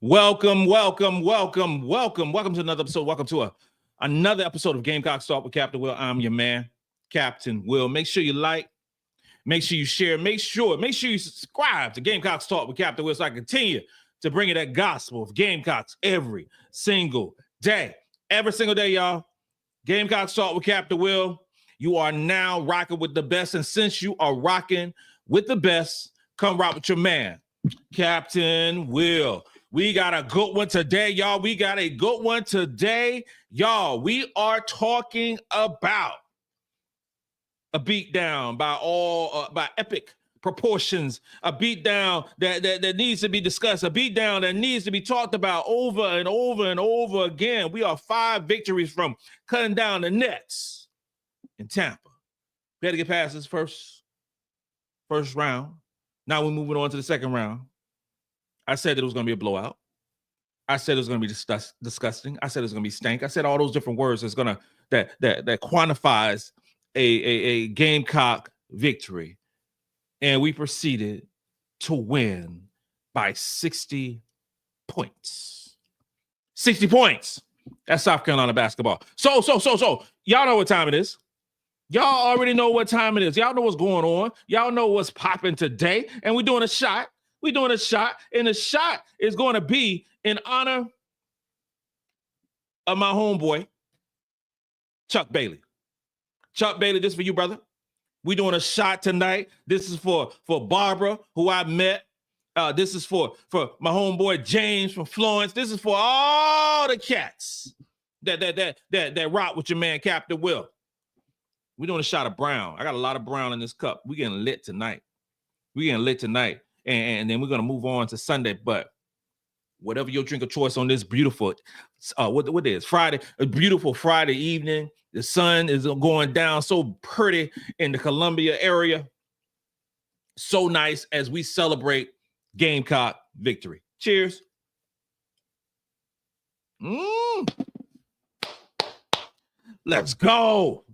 Welcome to another episode. Welcome to another episode of Gamecocks Talk with Captain Will. I'm your man, Captain Will. Make sure you like, make sure you share, make sure you subscribe to Gamecocks Talk with Captain Will so I continue to bring you that gospel of Gamecocks every single day. Every single day, y'all. Gamecocks Talk with Captain Will. You are now rocking with the best, and since you are rocking with the best, come rock with your man, Captain Will. We got a good one today, y'all. We are talking about a beatdown by epic proportions, a beatdown that needs to be discussed, a beatdown that needs to be talked about over and over and over again. We are 5 victories from cutting down the nets in Tampa. We had to get past this first round. Now we're moving on to the second round. I said that it was going to be a blowout. I said it was going to be disgusting. I said it was going to be stank. I said all those different words that's going to that quantifies a Gamecock victory. And we proceeded to win by 60 points. 60 points. That's South Carolina basketball. So y'all know what time it is. Y'all already know what time it is. Y'all know what's going on. Y'all know what's popping today. And we're doing a shot. And the shot is going to be in honor of my homeboy, Chuck Bailey. Chuck Bailey, this is for you, brother. We're doing a shot tonight. This is for Barbara, who I met. This is for my homeboy James from Florence. This is for all the cats that rock with your man, Captain Will. We're doing a shot of brown. I got a lot of brown in this cup. We're getting lit tonight. And then we're going to move on to Sunday. But whatever your drink of choice on this beautiful, what day is Friday? A beautiful Friday evening. The sun is going down so pretty in the Columbia area. So nice as we celebrate Gamecock victory. Cheers. Let's go.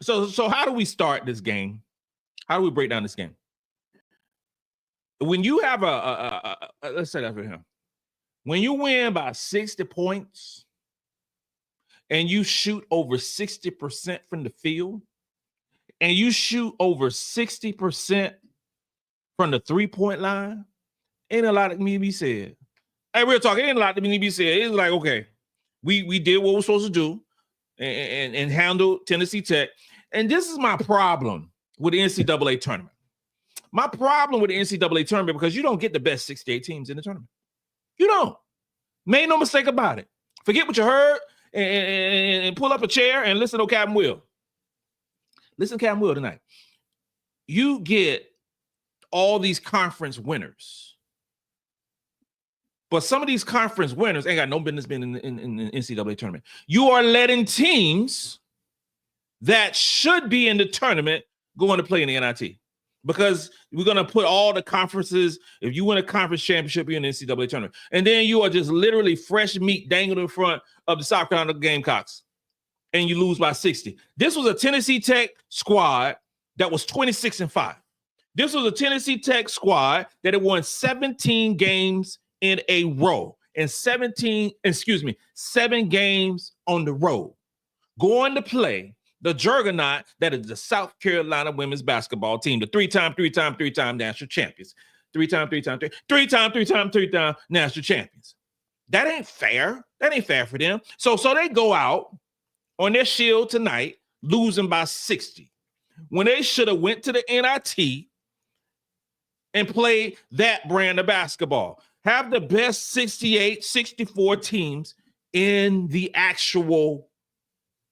So how do we start this game? How do we break down this game? When you have let's say that for him. When you win by 60 points and you shoot over 60% from the field and you shoot over 60% from the 3-point line, ain't a lot that need to be said. Hey, real talk, ain't a lot that need to be said. It's like, okay, we did what we're supposed to do and handle Tennessee Tech. And this is my problem with the NCAA tournament. My problem with the NCAA tournament, because you don't get the best 68 teams in the tournament. You don't. Make no mistake about it. Forget what you heard and pull up a chair and listen to Captain Will. Listen to Captain Will tonight. You get all these conference winners. But some of these conference winners ain't got no business being in the NCAA tournament. You are letting teams that should be in the tournament go on to play in the NIT. Because we're going to put all the conferences, if you win a conference championship, you're in the NCAA tournament. And then you are just literally fresh meat dangled in front of the South Carolina Gamecocks. And you lose by 60. This was a Tennessee Tech squad that was 26-5. This was a Tennessee Tech squad that had won 17 games in a row. And 7 games on the road. Going to play the juggernaut that is the South Carolina women's basketball team, the three-time national champions. Three-time national champions. That ain't fair. That ain't fair for them. So they go out on their shield tonight, losing by 60. When they should have went to the NIT and played that brand of basketball. Have the best 68, 64 teams in the actual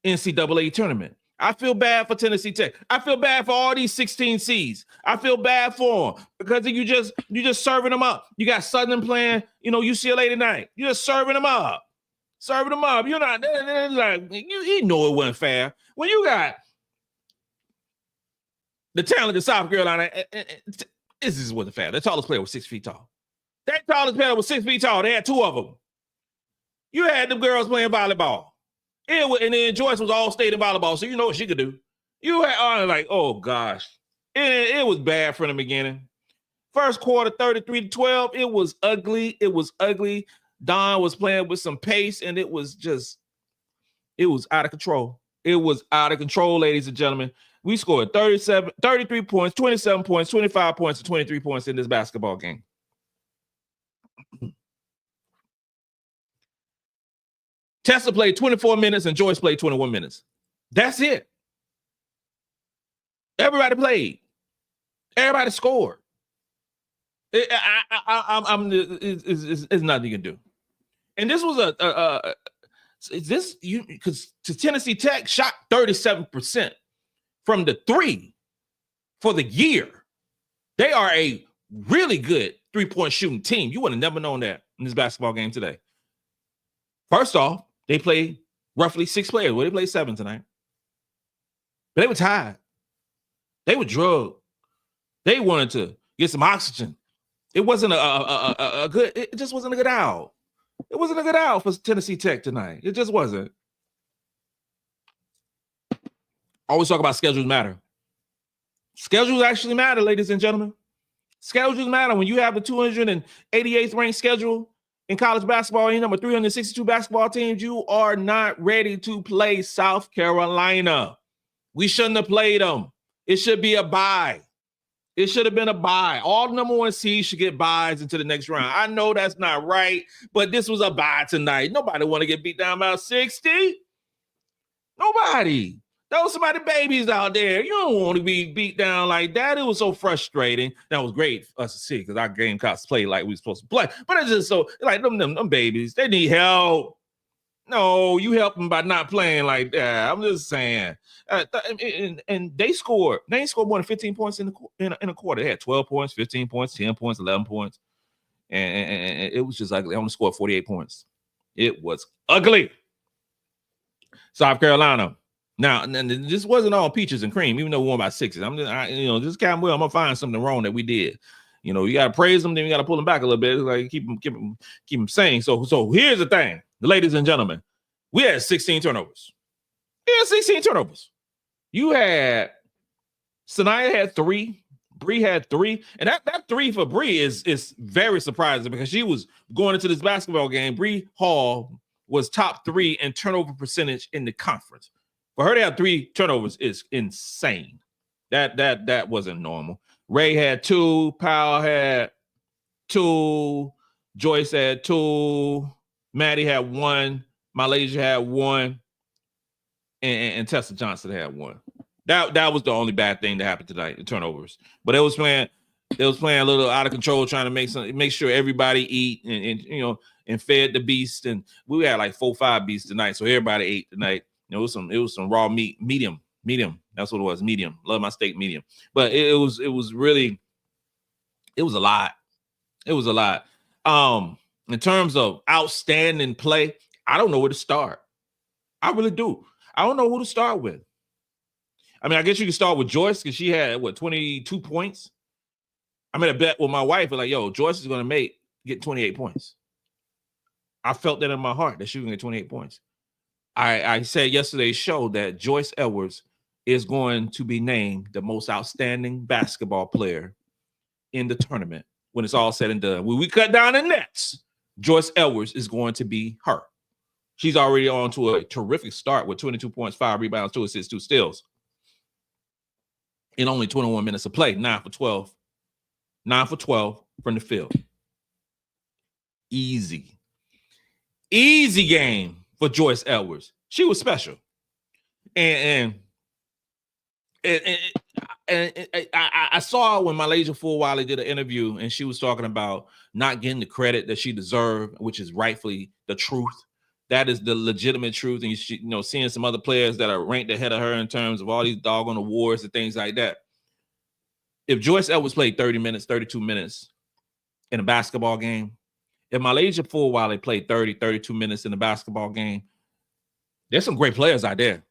NCAA tournament. I feel bad for Tennessee Tech. I feel bad for all these 16 Cs. I feel bad for them because you just serving them up. You got Southern playing, UCLA tonight. You're just serving them up. You're not like you know it wasn't fair. When you got the talent of South Carolina, this is wasn't fair. The tallest player was 6 feet tall. That tallest player was 6 feet tall. They had 2 of them. You had them girls playing volleyball. And then Joyce was all state in volleyball, so you know what she could do. You had like, oh gosh. It was bad from the beginning. First quarter, 33-12. It was ugly. It was ugly. Dawn was playing with some pace, and it was out of control. It was out of control, ladies and gentlemen. We scored 33 points, 27 points, 25 points, and 23 points in this basketball game. Tessa played 24 minutes and Joyce played 21 minutes. That's it. Everybody played. Everybody scored. It's nothing you can do. And this was because Tennessee Tech shot 37% from the three for the year. They are a really good three-point shooting team. You would have never known that in this basketball game today. First off, they played roughly 6 players. Well, they played 7 tonight. But they were tired. They were drugged. They wanted to get some oxygen. It wasn't a good, it just wasn't a good out. It wasn't a good out for Tennessee Tech tonight. It just wasn't. Always talk about schedules matter. Schedules actually matter, ladies and gentlemen. Schedules matter. When you have the 288th ranked schedule in college basketball, you number 362 basketball teams, you are not ready to play South Carolina. We shouldn't have played them. It should be a bye. It should have been a bye. All the number 1 seeds should get byes into the next round. I know that's not right, but this was a bye tonight. Nobody want to get beat down by 60. Nobody. Those somebody babies out there. You don't want to be beat down like that. It was so frustrating. That was great for us to see because our Gamecocks played like we were supposed to play. But it's just so like them babies. They need help. No, you help them by not playing like that. I'm just saying. And they scored. They ain't scored more than 15 points in a quarter. They had 12 points, 15 points, 10 points, 11 points. And it was just ugly. I only scored 48 points. It was ugly. South Carolina. Now, and this wasn't all peaches and cream, even though we won by 6. I'm just I'm gonna find something wrong that we did. You know, you gotta praise them, then you gotta pull them back a little bit, like keep them sane. So here's the thing, ladies and gentlemen, we had 16 turnovers. Yeah, 16 turnovers. You had Sania had 3, Bree had 3, and that 3 for Bree is very surprising because she was going into this basketball game. Bree Hall was top 3 in turnover percentage in the conference. For her to have 3 turnovers is insane. That wasn't normal. Ray had 2, Powell had 2, Joyce had 2, Maddy had 1, MiLaysia had 1, and Tessa Johnson had 1. That was the only bad thing that happened tonight, the turnovers. But it was playing a little out of control, trying to make sure everybody eat and fed the beast. And we had like 4-5 beasts tonight, so everybody ate tonight. It was some raw meat, medium. That's what it was, medium. Love my steak medium. But it was a lot. It was a lot. In terms of outstanding play, I don't know where to start. I really do. I don't know who to start with. I mean, I guess you can start with Joyce because she had 22 points. I made a bet with my wife, like, yo, Joyce is going to get 28 points. I felt that in my heart that she was going to get 28 points. I said yesterday's show that Joyce Edwards is going to be named the most outstanding basketball player in the tournament when it's all said and done. When we cut down the nets, Joyce Edwards is going to be her. She's already on to a terrific start with 22 points, 5 rebounds, 2 assists, 2 steals in only 21 minutes of play, 9 for 12. 9 for 12 from the field. Easy game for Joyce Edwards. She was special. And I saw when MiLaysia Fulwiley did an interview and she was talking about not getting the credit that she deserved, which is rightfully the truth. That is the legitimate truth. And seeing some other players that are ranked ahead of her in terms of all these doggone awards and things like that. If Joyce Edwards played 30 minutes, 32 minutes in a basketball game, if MiLaysia Fulwiley played 30, 32 minutes in a basketball game, there's some great players out there.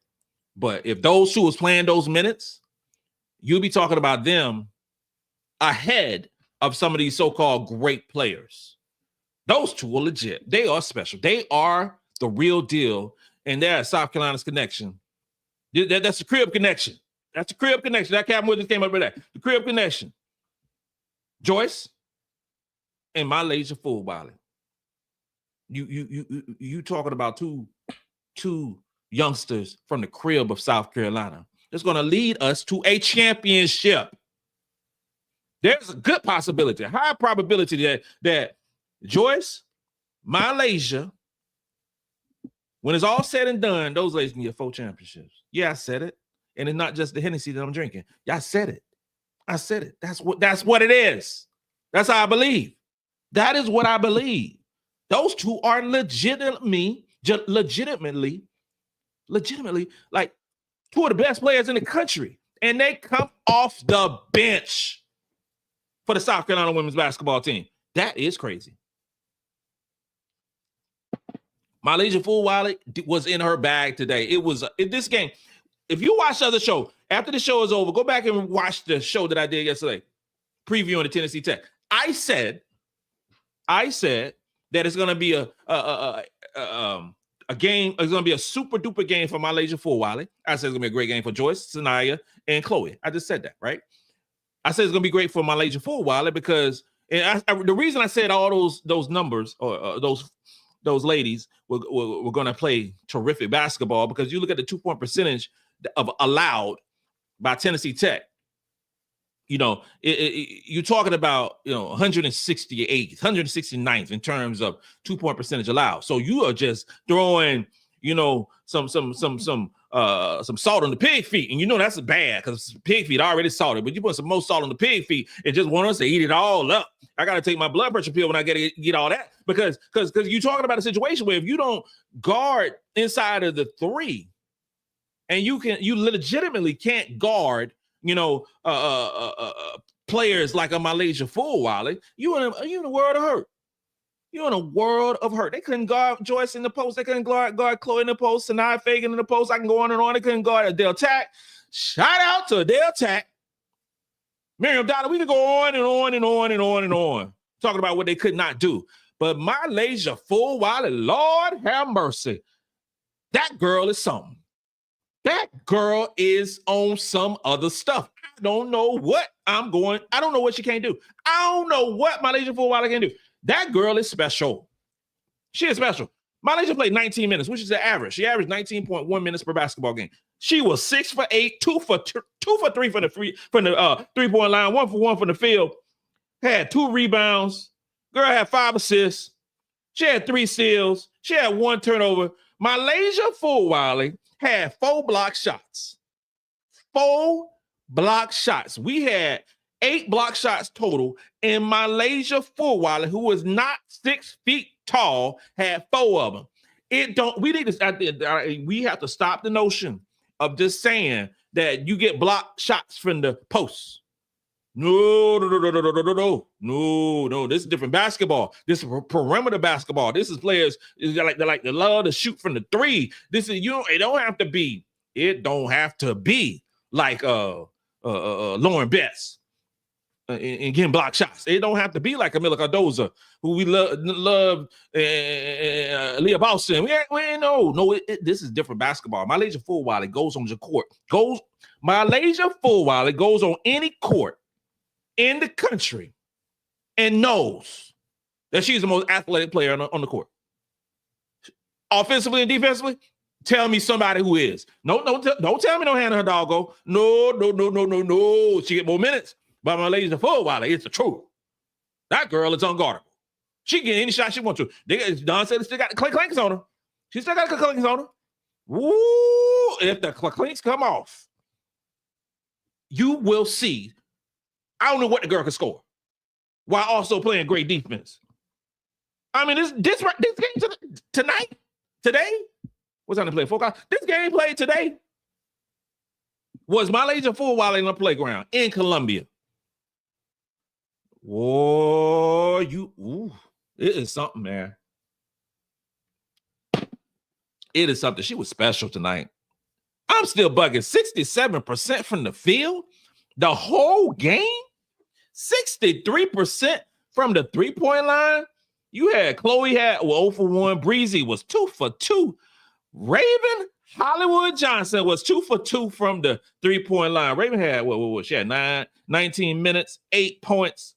But if those two was playing those minutes, you'll be talking about them ahead of some of these so-called great players. Those two are legit. They are special. They are the real deal. And they're South Carolina's connection. That's the crib connection. That's the crib connection. That Captain Williams came up with that. The crib connection. Joyce and MiLaysia Fulwiley. You talking about two youngsters from the crib of South Carolina. It's going to lead us to a championship. There's a good possibility, a high probability that Joyce, MiLaysia, when it's all said and done, those ladies can get 4 championships. Yeah, I said it. And it's not just the Hennessy that I'm drinking. Yeah, I said it. I said it. That's what it is. That's how I believe. That is what I believe. Those two are legitimately like two of the best players in the country. And they come off the bench for the South Carolina women's basketball team. That is crazy. MiLaysia Fulwiley was in her bag today. It was this game. If you watch the other show, after the show is over, go back and watch the show that I did yesterday, previewing the Tennessee Tech. I said that it's going to be a game. It's going to be a super duper game for MiLaysia Fulwiley. I said it's going to be a great game for Joyce, Sania, and Chloe. I just said that, right? I said it's going to be great for MiLaysia Fulwiley because the reason I said all those numbers or those ladies were going to play terrific basketball because you look at the 2-point percentage of allowed by Tennessee Tech. You know, you're talking about 168th, 169th in terms of 2-point percentage allowed. So you are just throwing some salt on the pig feet, and that's bad because pig feet are already salted. But you put some more salt on the pig feet and just want us to eat it all up. I got to take my blood pressure pill when I get all that because you're talking about a situation where if you don't guard inside of the 3, and you legitimately can't guard players like a MiLaysia Fulwiley, you in a world of hurt. You're in a world of hurt. They couldn't guard Joyce in the post. They couldn't guard Chloe in the post. Sania Feagin in the post. I can go on and on. They couldn't guard Adele Tac. Shout out to Adele Tac. Maryam Dauda. We could go on and on and on and on and on talking about what they could not do. But MiLaysia Fulwiley, Lord have mercy. That girl is something. That girl is on some other stuff. I don't know what I don't know what she can't do. I don't know what MiLaysia Fulwiley can do. That girl is special. She is special. MiLaysia played 19 minutes, which is the average. She averaged 19.1 minutes per basketball game. She was 6 for 8, 2 for 3 from the 3-point line, 1 for 1 from the field. Had 2 rebounds. Girl had 5 assists. She had 3 steals. She had 1 turnover. MiLaysia Fulwiley had 4 block shots. 4 block shots. We had 8 block shots total, and MiLaysia Fulwiley, who was not 6 feet tall, had 4 of them. We have to stop the notion of just saying that you get block shots from the post. No. This is different basketball. This is perimeter basketball. This is players they love to shoot from the 3. This is it don't have to be like Lauren Betts and getting block shots. It don't have to be like Camila Cardoza, who we love Leah Boston. This is different basketball. MiLaysia Fulwiley goes on the court. MiLaysia Fulwiley goes on any court in the country and knows that she's the most athletic player on the court. Offensively and defensively, tell me somebody who is. Don't tell me no Hannah Hidalgo. No. She get more minutes. But MiLaysia Fulwiley, it's the truth. That girl is unguardable. She can get any shot she wants to. Dawn said still got the clinks on her. She still got the clinks on her. Woo! If the clinks come off, you will see. I don't know what the girl can score while also playing great defense. I mean, this game today, what's on the play? 4 o'clock. This game played today was MiLaysia Fulwiley in the playground in Columbia. Whoa, it is something, man. It is something. She was special tonight. I'm still bugging. 67% from the field the whole game. 63% from the 3-point line. You had Chloe 0 for 1. Breezy was 2 for 2. Raven Hollywood Johnson was 2 for 2 from the 3-point line. Raven had she had 19 minutes, 8 points.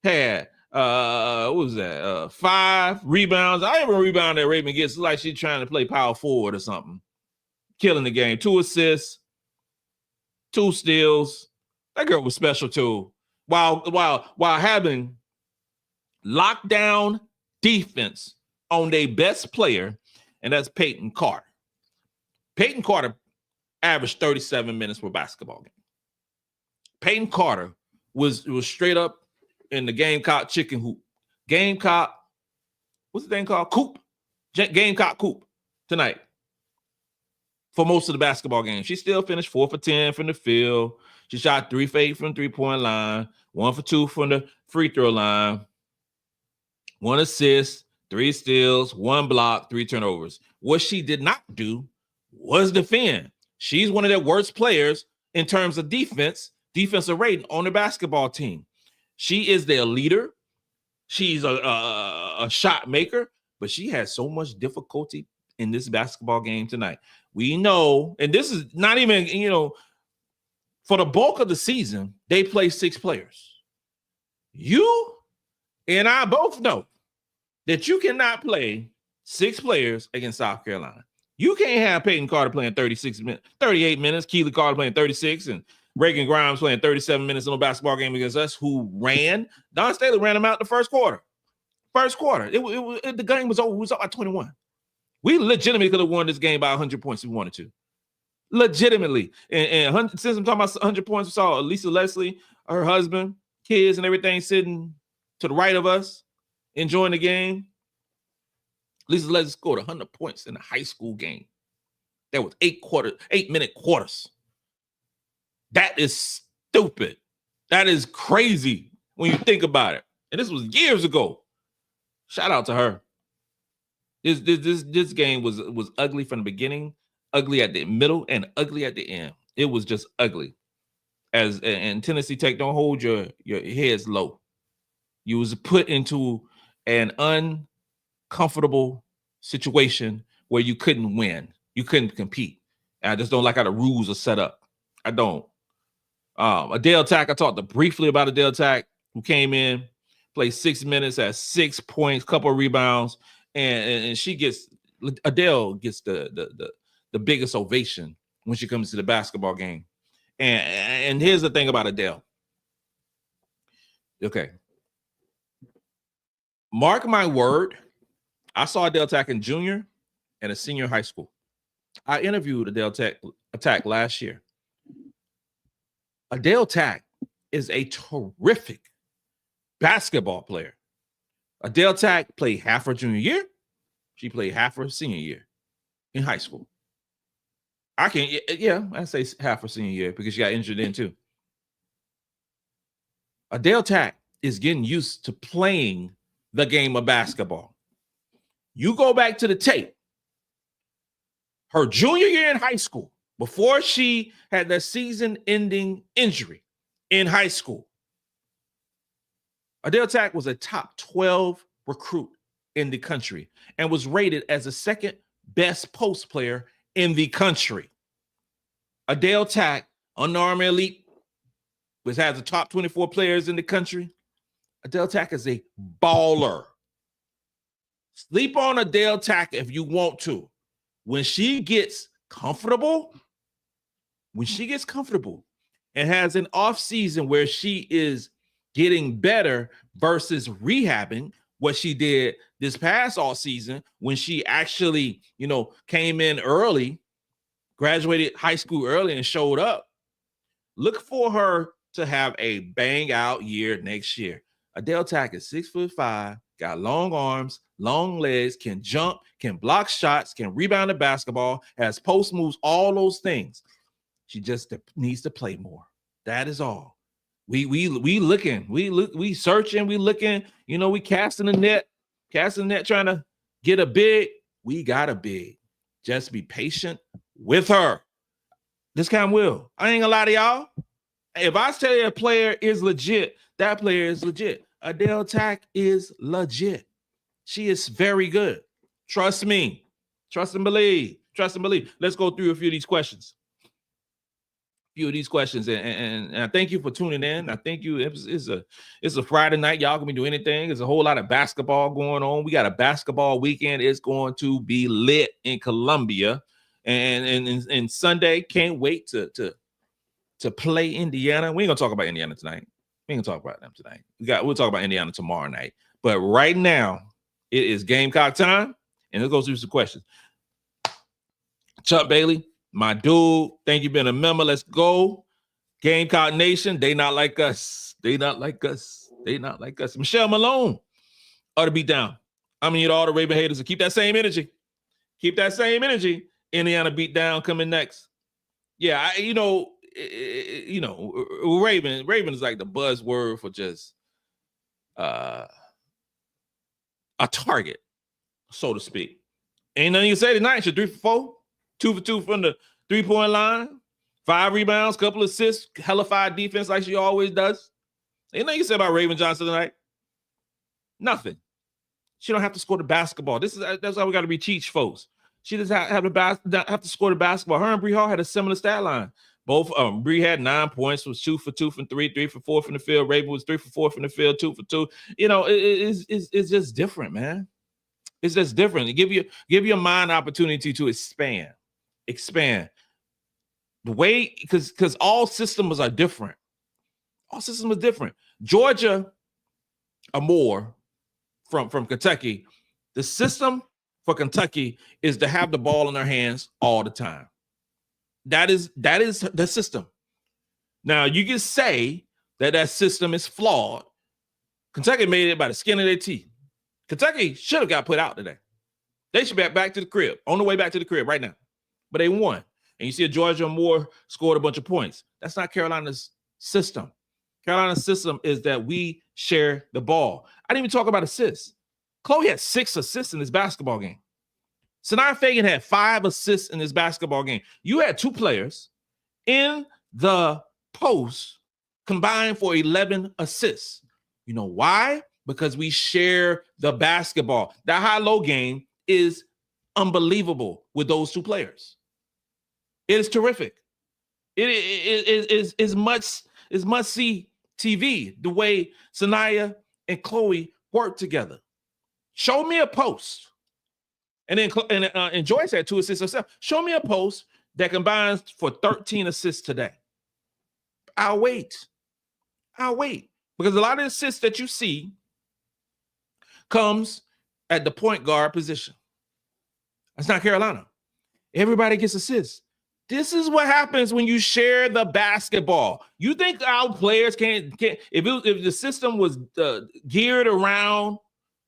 had what was that? 5 rebounds. I even rebound that Raven gets like she's trying to play power forward or something. Killing the game. 2 assists, 2 steals. That girl was special too. While having lockdown defense on their best player, and that's Peyton Carter. Peyton Carter averaged 37 minutes per basketball game. Peyton Carter was straight up in the Gamecock chicken hoop. Gamecock, what's the thing called? Coop. Gamecock Coop tonight for most of the basketball game. She still finished 4 for 10 from the field. She shot 3 for 8 from the 3-point line, 1 for 2 from the free throw line, 1 assist, 3 steals, 1 block, 3 turnovers. What she did not do was defend. She's one of their worst players in terms of defensive rating on the basketball team. She is their leader. She's a shot maker, but she has so much difficulty in this basketball game tonight. We know, and this is not even, for the bulk of the season, they play 6 players. You and I both know that you cannot play 6 players against South Carolina. You can't have Peyton Carter playing 38 minutes, Keely Carter playing 36, and Reagan Grimes playing 37 minutes in a basketball game against us, who ran. Dawn Staley ran them out the first quarter. The game was over. It was up by 21. We legitimately could have won this game by 100 points if we wanted to. Legitimately. And since I'm talking about 100 points, we saw Lisa Leslie, her husband, kids, and everything sitting to the right of us, enjoying the game. Lisa Leslie scored 100 points in a high school game. That was 8-minute quarters. That is stupid. That is crazy when you think about it. And this was years ago. Shout out to her. This game was ugly from the beginning, ugly at the middle, and ugly at the end. It was just ugly. And Tennessee Tech, don't hold your heads low. You was put into an uncomfortable situation where you couldn't win. You couldn't compete. And I just don't like how the rules are set up. I don't. Adele Tac, I talked briefly about Adele Tac, who came in, played 6 minutes, had 6 points, couple of rebounds, and Adele gets the biggest ovation when she comes to the basketball game. And here's the thing about Adele. Okay. Mark my word, I saw Adele Tac in junior and a senior high school. I interviewed Adele Tac last year. Adele Tac is a terrific basketball player. Adele Tac played half her junior year. She played half her senior year in high school. I say half her senior year because she got injured in too. Adele Tac is getting used to playing the game of basketball. You go back to the tape. Her junior year in high school, before she had that season-ending injury in high school, Adele Tac was a top 12 recruit in the country and was rated as the second best post player in the country. Adele Tac, Under Armour Elite, which has the top 24 players in the country. Adele Tac is a baller. Sleep on Adele Tac if you want to. When she gets comfortable and has an off season where she is getting better versus rehabbing what she did this past all season when she actually, came in early, graduated high school early and showed up. Look for her to have a bang out year next year. Adele Tac is 6'5", got long arms, long legs, can jump, can block shots, can rebound the basketball, has post moves, all those things. She just needs to play more. That is all. We looking, we searching, we looking, we casting the net, trying to get a big. We got a big. Just be patient with her. This kind will. I ain't gonna lie to y'all. If I tell you a player is legit, that player is legit. Adele Tac is legit. She is very good. Trust me. Trust and believe. Trust and believe. Let's go through a few of these questions. few of these questions, and I thank you for tuning in. I thank you. It's a Friday night. Y'all can be doing anything. There's a whole lot of basketball going on. We got a basketball weekend. It's going to be lit in Columbia, and Sunday. Can't wait to play Indiana. We ain't gonna talk about Indiana tonight. We ain't gonna talk about them tonight. We'll talk about Indiana tomorrow night. But right now, it is Gamecock time, and let's go through some questions. Chuck Bailey, my dude, thank you for being a member. Let's go. Gamecock Nation, they not like us. They not like us. They not like us. Michelle Malone ought to be down. I mean, all the Raven haters to keep that same energy. Keep that same energy. Indiana beat down coming next. Yeah, Raven is like the buzzword for just a target, so to speak. Ain't nothing you say tonight. She's 3 for 4, 2 for 2 from the 3-point line, 5 rebounds, couple assists, hellified defense like she always does. Ain't nothing you say about Raven Johnson tonight. Nothing. She don't have to score the basketball. That's how we got to be teach folks. She doesn't have to score the basketball. Her and Bree Hall had a similar stat line. Both Bree had 9 points, was 2 for 2 from 3, 3 for 4 from the field. Raven was 3 for 4 from the field, 2 for 2. It's just different, man. It's just different. Give your mind opportunity to expand. The way, because all systems are different. All systems are different. Georgia Amore from Kentucky, the system for Kentucky is to have the ball in their hands all the time. That is the system. Now, you can say that system is flawed. Kentucky made it by the skin of their teeth. Kentucky should have got put out today. They should be back to the crib, on the way back to the crib right now. But they won. And you see Georgia Moore scored a bunch of points. That's not Carolina's system. Carolina's system is that we share the ball. I didn't even talk about assists. Chloe had 6 assists in this basketball game. Sania Feagin had 5 assists in this basketball game. You had 2 players in the post combined for 11 assists. You know why? Because we share the basketball. That high-low game is unbelievable with those 2 players. It is terrific. It is must-see TV, the way Sania and Chloe work together. Show me a post. And Joyce had 2 assists herself. Show me a post that combines for 13 assists today. I'll wait. Because a lot of assists that you see comes at the point guard position. That's not Carolina. Everybody gets assists. This is what happens when you share the basketball. You think our players can't if the system was geared around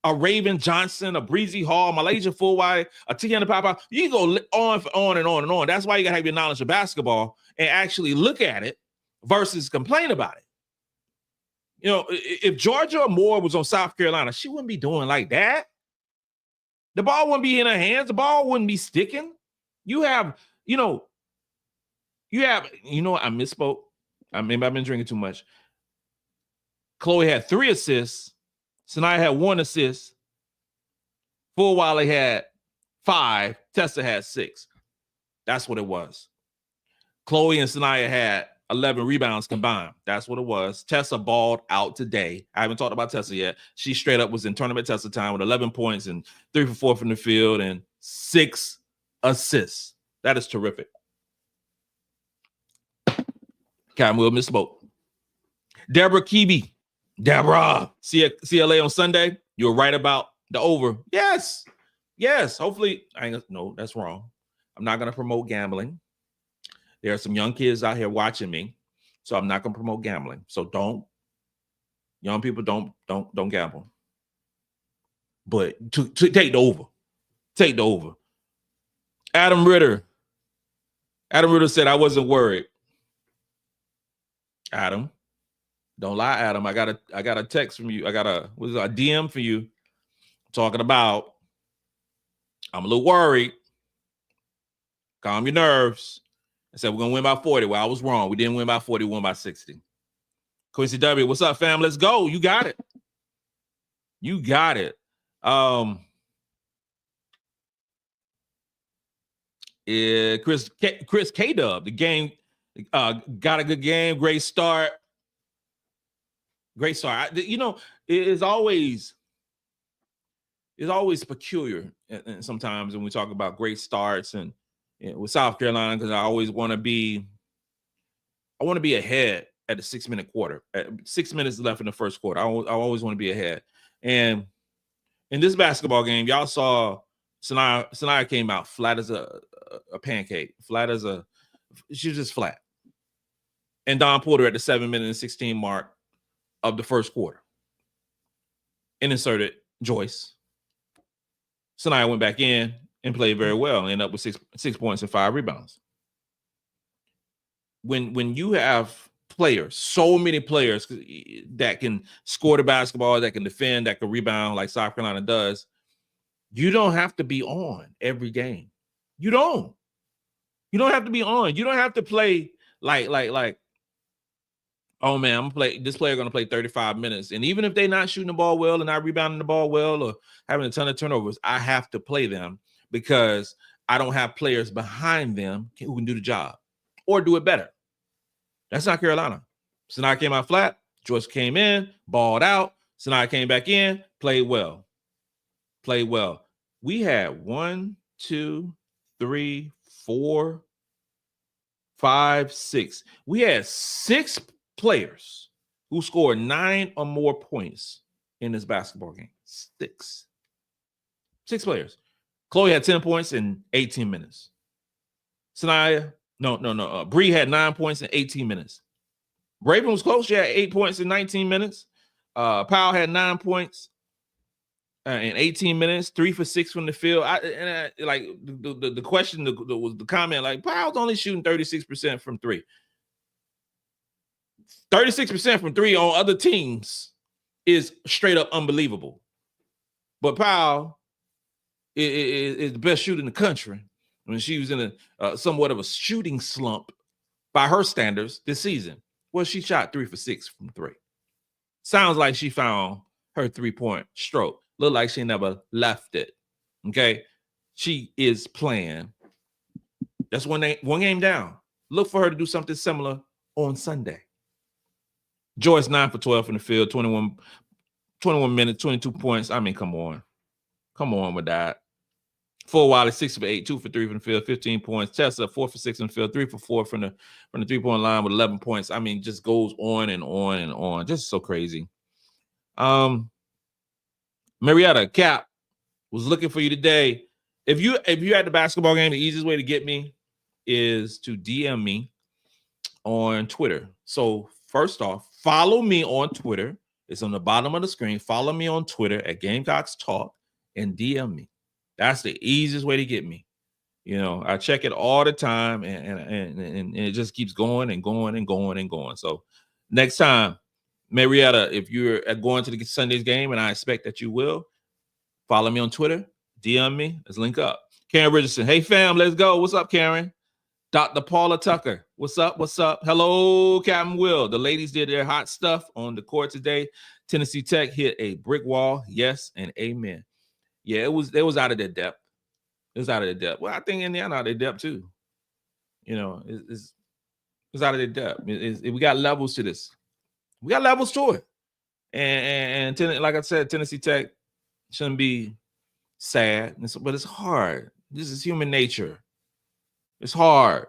a Raven Johnson, a Bree Hall, MiLaysia Fulwiley, a Tiana Papa, you can go on and on. That's why you gotta have your knowledge of basketball and actually look at it versus complain about it. You know, if Georgia Moore was on South Carolina, she wouldn't be doing like that. The ball wouldn't be in her hands. The ball wouldn't be sticking. I misspoke. Maybe I've been drinking too much. Chloe had 3 assists. Sania had 1 assist. Fulwiley had 5. Tessa had 6. That's what it was. Chloe and Sania had 11 rebounds combined. That's what it was. Tessa balled out today. I haven't talked about Tessa yet. She straight up was in tournament Tessa time with 11 points and 3 for 4 from the field and 6 assists. That is terrific. Cam Will misspoke. Deborah Keeby. Deborah. CLA on Sunday. You're right about the over. Yes. Hopefully. No, that's wrong. I'm not going to promote gambling. There are some young kids out here watching me, so I'm not going to promote gambling. So young people don't gamble. But to take the over. Take the over. Adam Ritter said I wasn't worried. Adam, don't lie, Adam. I got a text from you. I got a DM for you talking about I'm a little worried. Calm your nerves. I said we're gonna win by 40. Well, I was wrong. We didn't win by 40, we won by 60. Quincy W, what's up, fam? Let's go. You got it. Chris K Dub, the Got a good game, great start. Great start. It's always peculiar, and sometimes when we talk about great starts and with South Carolina, because I always want to be ahead at the 6-minute quarter. At 6 minutes left in the first quarter, I always want to be ahead. And in this basketball game, y'all saw Sania came out flat as a pancake, she was just flat. And Dawn pulled her at the 7-minute and 16 mark of the first quarter and inserted Joyce. Sania went back in and played very well and ended up with 6 points and 5 rebounds. When you have players, so many players that can score the basketball, that can defend, that can rebound like South Carolina does, you don't have to be on every game. You don't have to be on. You don't have to play like, oh man, this player going to play 35 minutes. And even if they're not shooting the ball well and not rebounding the ball well or having a ton of turnovers, I have to play them because I don't have players behind them who can do the job or do it better. That's not Carolina. Sania came out flat. Joyce came in, balled out. Sania came back in, played well. We had 1, 2, 3, 4, 5, 6. We had 6 players who scored 9 or more points in this basketball game. 6 players. Chloe had 10 points in 18 minutes. Bree had 9 points in 18 minutes. Raven was close. She had 8 points in 19 minutes. Powell had 9 points in 18 minutes, 3 for 6 from the field. The question was the comment, like, Powell's only shooting 36% from 3. 36% from 3 on other teams is straight up unbelievable. But Powell is the best shooter in the country when she was in a somewhat of a shooting slump by her standards this season. Well, she shot 3 for 6 from 3. Sounds like she found her 3-point stroke. Look like she never left it. Okay. She is playing. That's one game down. Look for her to do something similar on Sunday. Joyce 9 for 12 from the field, 21 minutes, 22 points. I mean, come on with that. Fulwiley 6 for 8, 2 for 3 from the field, 15 points. Tessa 4 for 6 from the field, 3 for 4 from the 3-point line with 11 points. I mean, just goes on and on and on. Just so crazy. Marietta Cap was looking for you today. If you're at the basketball game, the easiest way to get me is to DM me on Twitter. So first off, follow me on Twitter. It's on the bottom of the screen. Follow me on Twitter at Gamecocks Talk and DM me. That's the easiest way to get me. I check it all the time, and it just keeps going and going and going and going. So next time, Marietta, if you're going to the Sunday's game, and I expect that you will, follow me on Twitter, DM me, let's link up. Karen Richardson, hey fam, let's go. What's up, Karen? Dr. Paula Tucker, what's up? Hello, Captain Will. The ladies did their hot stuff on the court today. Tennessee Tech hit a brick wall. Yes and amen. Yeah, it was out of their depth. Well, I think Indiana out of their depth too. It's out of their depth. We got levels to this. We got levels to it. And like I said, Tennessee Tech shouldn't be sad, but it's hard. This is human nature. It's hard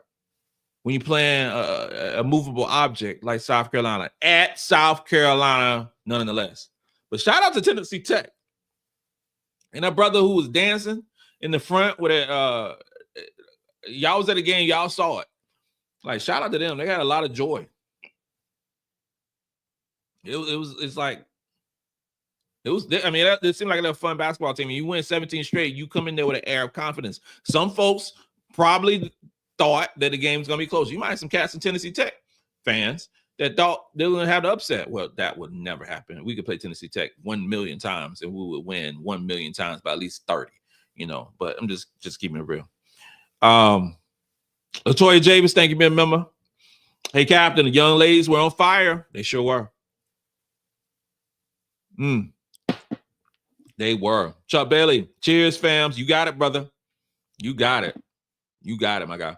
when you're playing a movable object like South Carolina, at South Carolina, nonetheless. But shout out to Tennessee Tech. And that brother who was dancing in the front with y'all was at the game, y'all saw it. Like, shout out to them. They got a lot of joy. It seemed like a fun basketball team. You win 17 straight, you come in there with an air of confidence. Some folks probably thought that the game was going to be close. You might have some cats in Tennessee Tech fans that thought they were going to have the upset. Well, that would never happen. We could play Tennessee Tech 1 million times and we would win 1 million times by at least 30, but I'm just keeping it real. Latoya Javis, thank you for being a member. Hey, Captain, the young ladies were on fire. They sure were. They were. Chuck Bailey, cheers, fams. You got it, brother. You got it. You got it, my guy.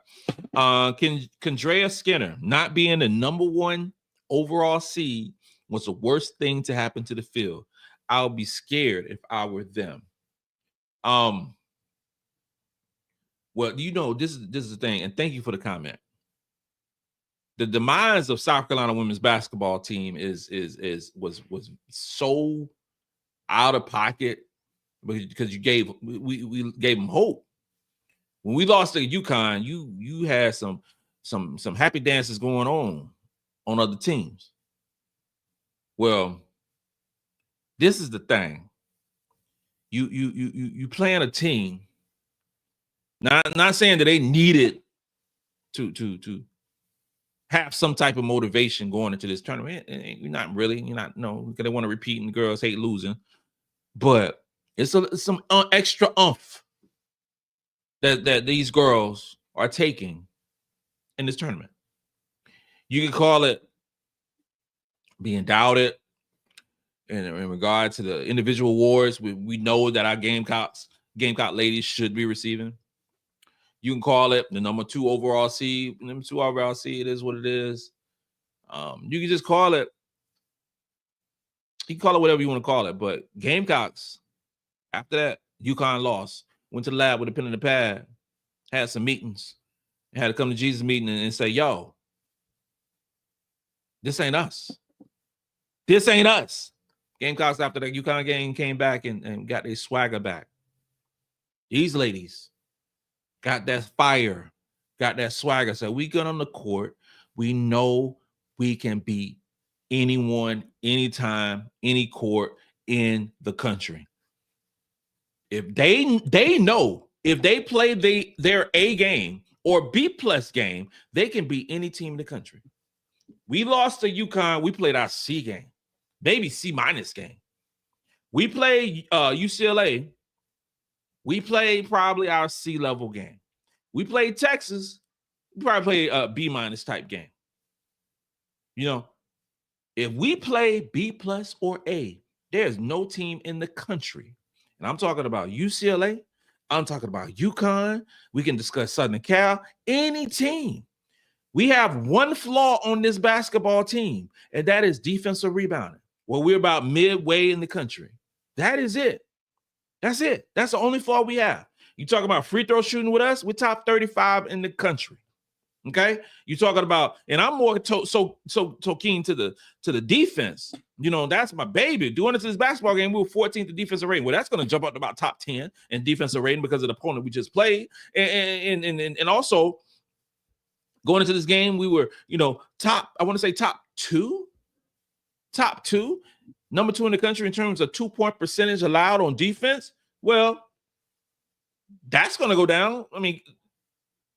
Kendrea Skinner not being the number 1 overall seed was the worst thing to happen to the field. I'll be scared if I were them. Well, this is the thing, and thank you for the comment. The demise of South Carolina women's basketball team was so out of pocket because we gave them hope. When we lost to UConn, you had some happy dances going on other teams. Well, this is the thing. You playing a team. Not saying that they needed to have some type of motivation going into this tournament. You're not really. You're not. No, because they want to repeat and the girls hate losing. But it's some extra oomph that these girls are taking in this tournament. You can call it being doubted in regard to the individual awards we know that our Gamecock ladies should be receiving. You can call it the number 2 overall seed. Number 2 overall seed is what it is. You can just call it. You can call it whatever you want to call it. But Gamecocks, after that, UConn lost. Went to the lab with a pen and a pad. Had some meetings. Had to come to Jesus meeting and say, yo, this ain't us. This ain't us. Gamecocks after the UConn game came back and got their swagger back. These ladies got that fire, got that swagger. So we get on the court. We know we can beat anyone, anytime, any court in the country. If they know if they play their A game or B+ game, they can beat any team in the country. We lost to UConn. We played our C game, maybe C- game. We played UCLA. We played probably our C level game. We played Texas. We probably played a B- type game. You know, if we play B+ or A, there's no team in the country. And I'm talking about UCLA. I'm talking about UConn. We can discuss Southern Cal. Any team. We have one flaw on this basketball team, and that is defensive rebounding. Well, we're about midway in the country. That is it. That's it. That's the only flaw we have. You talk about free throw shooting with us, we're top 35 in the country. Okay, you talking about, and I'm more so keen to the defense. You know, that's my baby. Doing it to this basketball game, we were 14th in defensive rating. Well, that's going to jump up to about top 10 in defensive rating because of the opponent we just played, and also going into this game, we were top. I want to say top two, number 2 in the country in terms of 2-point percentage allowed on defense. Well, that's going to go down. I mean,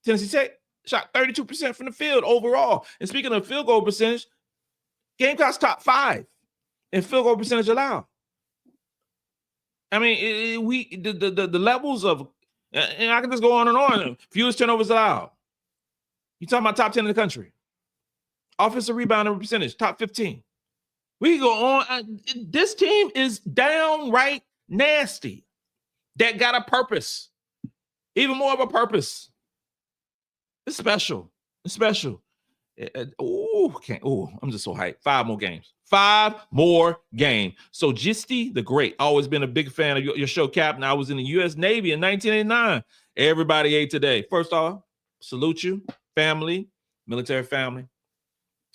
Tennessee Tech shot 32% from the field overall. And speaking of field goal percentage, Gamecocks top 5 in field goal percentage allowed. I mean, the levels of, and I can just go on and on. Fewest turnovers allowed. You talking about top 10 in the country. Offensive rebounding percentage, top 15. We can go on. This team is downright nasty. That got a purpose. Even more of a purpose. It's special. It's special. I'm just so hyped. 5 more games. 5 more games. So Gisty the Great, always been a big fan of your show, Captain. I was in the U.S. Navy in 1989. Everybody ate today. First off, salute you, family, military family.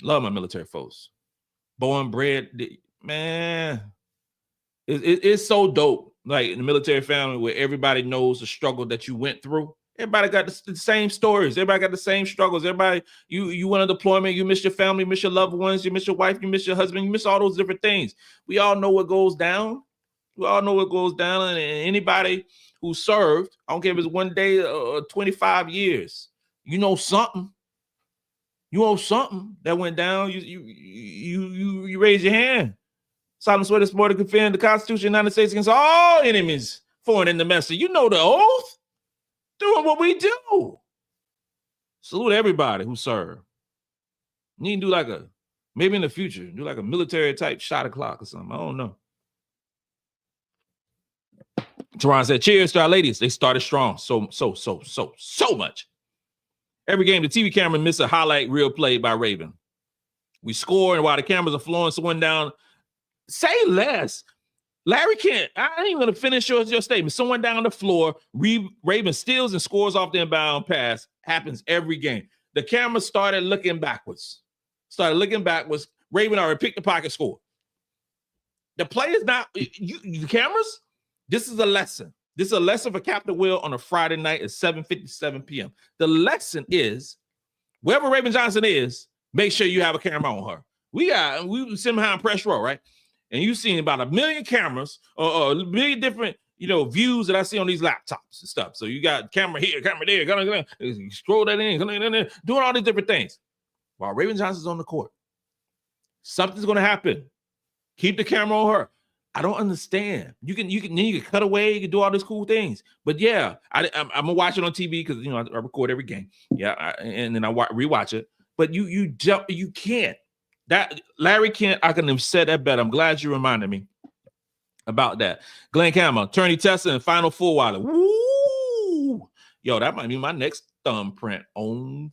Love my military folks. Born, bred, man. It's so dope. Like in the military family where everybody knows the struggle that you went through. Everybody got the same stories. Everybody got the same struggles. Everybody, you went on deployment, you miss your family, you miss your loved ones, you miss your wife, you miss your husband, you miss all those different things. We all know what goes down. We all know what goes down. And anybody who served, I don't care if it's 1 day or 25 years, you know something. You know something that went down. You raise your hand. Solemn swear this morning to defend the Constitution of the United States against all enemies, foreign and domestic. You know the oath. Doing what we do. Salute everybody who served. You need to do maybe in the future, do like a military type shot o'clock or something. I don't know. Teron said, cheers to our ladies. They started strong. So much. Every game, the TV camera missed a highlight reel play by Raven. We score, and while the cameras are flowing, someone down. Say less. Larry Kent, I ain't even going to finish your statement. Someone down the floor, Raven steals and scores off the inbound pass. Happens every game. The camera started looking backwards. Raven already picked the pocket, score. The play is not, the cameras, this is a lesson. This is a lesson for Captain Will on a Friday night at 7:57 p.m. The lesson is, wherever Raven Johnson is, make sure you have a camera on her. We sitting behind press row, right? And you've seen about 1 million cameras or 1 million different, views that I see on these laptops and stuff. So you got camera here, camera there, you scroll that in, doing all these different things. While Raven Johnson's on the court, something's going to happen. Keep the camera on her. I don't understand. You can cut away, you can do all these cool things. But yeah, I'm gonna watch it on TV because I record every game. Yeah, and then I rewatch it. But you can't. That Larry Kent, I couldn't have said that better. I'm glad you reminded me about that. Glenn Campbell, Turney Tessa, and Final Fulwiley. Woo! Yo, that might be my next thumbprint on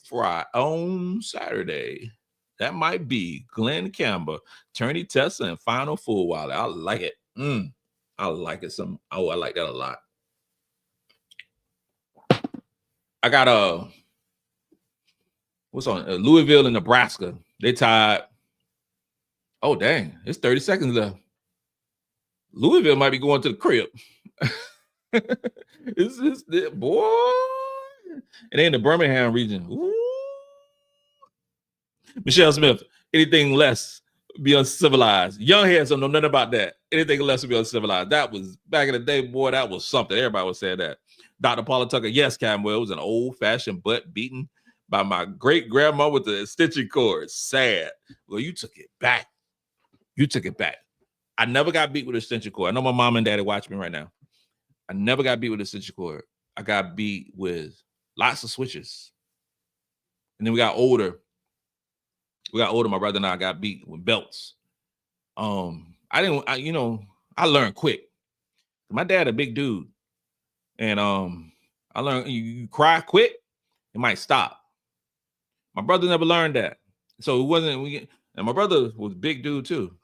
Saturday. That might be Glenn Campbell, Turney Tessa, and Final Fulwiley. I like it. I like it. I like that a lot. I got what's on Louisville and Nebraska. They tied. Oh dang! It's 30 seconds left. Louisville might be going to the crib. This boy. It ain't the Birmingham region. Ooh. Michelle Smith, anything less be uncivilized. Young heads don't know nothing about that. Anything less would be uncivilized. That was back in the day, boy. That was something. Everybody would say that. Dr. Paula Tucker, yes, Camwell, it was an old-fashioned butt beaten by my great grandma with the stitching cord. Sad. Well, you took it back. I never got beat with a stitching cord. I know my mom and daddy watch me right now. I never got beat with a stitching cord. I got beat with lots of switches. And then we got older. My brother and I got beat with belts. I learned quick. My dad a big dude. And I learned you cry quick, it might stop. My brother never learned that. So it wasn't, and my brother was a big dude too.